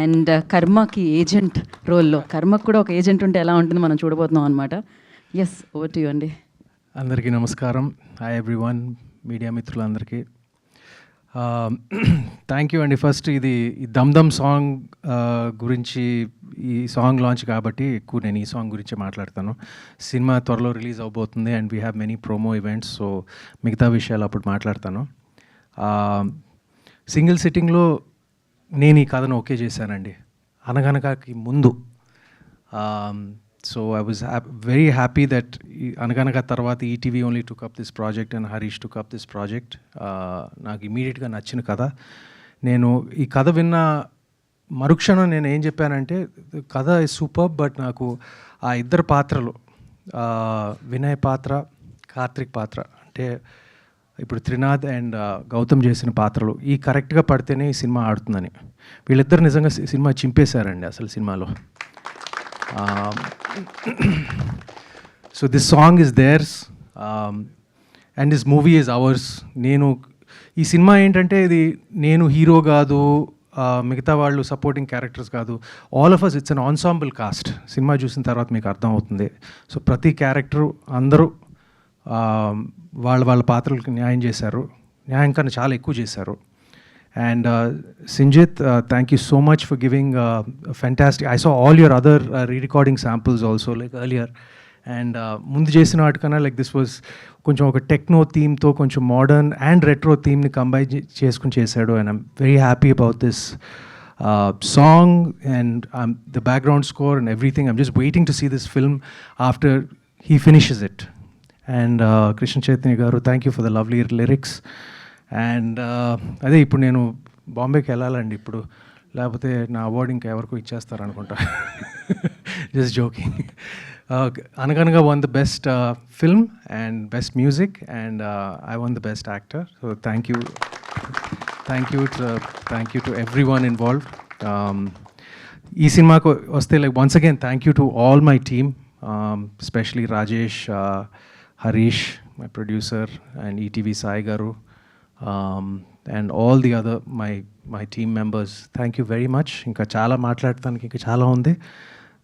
And కర్మకి agent రోల్లో, కర్మకు కూడా ఒక ఏజెంట్ ఉంటే ఎలా ఉంటుంది మనం చూడబోతున్నాం అనమాట. ఎస్, ఓవర్ టు యు అండి. అందరికీ నమస్కారం. హాయ్ ఎవ్రీవన్, మీడియా మిత్రులందరికీ థ్యాంక్ యూ అండి. ఫస్ట్ ఇది దమ్ దమ్ సాంగ్ గురించి, ఈ సాంగ్ లాంచ్ కాబట్టి ఎక్కువ నేను ఈ సాంగ్ గురించి మాట్లాడతాను. సినిమా త్వరలో రిలీజ్ అవబోతుంది and we have many promo events, so మిగతా విషయాలు అప్పుడు మాట్లాడతాను. సింగిల్ సిట్టింగ్లో నేను ఈ కథను ఓకే చేశానండి, అనగనగాకి ముందు. So I was very happy that అనగనగా తర్వాత ETV only took up this project and Harish took up this project. నాకు ఇమీడియట్గా నచ్చిన కథ. నేను ఈ కథ విన్న మరుక్షణం నేను ఏం చెప్పానంటే, కథ ఇస్ సూపర్, బట్ నాకు ఆ ఇద్దరు పాత్రలు, వినయ్ పాత్ర, కార్తిక్ పాత్ర, అంటే ఇప్పుడు త్రినాథ్ అండ్ గౌతమ్ చేసిన పాత్రలు ఈ కరెక్ట్గా పడితేనే ఈ సినిమా ఆడుతుందని. వీళ్ళిద్దరు నిజంగా సినిమా చింపేశారండి అసలు సినిమాలో. So this song is theirs, and this movie is ours. నేను ఈ సినిమా ఏంటంటే, ఇది నేను హీరో కాదు, మిగతా వాళ్ళు సపోర్టింగ్ క్యారెక్టర్స్ కాదు, all of us it's an ensemble cast. Cinema చూసిన తర్వాత మీకు అర్థమవుతుంది. సో ప్రతి క్యారెక్టరు అందరూ వాళ్ళ వాళ్ళ పాత్రలకు న్యాయం చేశారు, న్యాయం కన్నా చాలా ఎక్కువ చేశారు. And Sinjit, thank you so much for giving fantastic. I saw all your other re-recording samples also, like earlier. And ముందు చేసిన వాటికన్నా like this was కొంచెం ఒక టెక్నో థీమ్తో కొంచెం మోడర్న్ అండ్ రెట్రో థీమ్ని కంబైన్ చేసుకుని చేశాడు. And I'm very happy about this song and the background score and everything. I'm just waiting to see this film after he finishes it. And Krishna Chaitanya garu, thank you for the lovely lyrics. And అదే ఇప్పుడు నేను బాంబేకి వెళ్ళాలండి ఇప్పుడు, లేకపోతే నా award ఇంకా ఎవరికో ఇచ్చేస్తారనుకుంటా. Just joking. అనగనగా won the best film and best music, and I won the best actor. So thank you to everyone involved. ఈ సినిమాకు వస్తే like once again thank you to all my team, especially Rajesh, Harish my producer, and ETV Sai garu, and all the other my team members. Thank you very much. ఇంకా చాలా మాట్లాడటానికి ఇంకా చాలా ఉంది.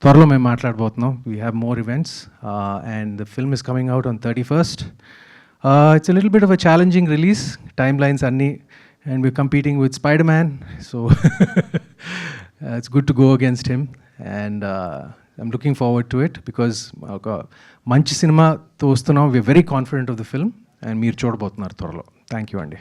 త్వరలో మేము మాట్లాడబోతున్నాం. We have more events, and the film is coming out on 31st. It's a little bit of a challenging release, timelines అన్నీ, and we're competing with Spider-Man, so it's good to go against him, and I'm looking forward to it because ఒక మంచి సినిమాతో వస్తున్నాం. We're very confident of the film, and మీరు చూడబోతున్నారు త్వరలో. Thank you అండి.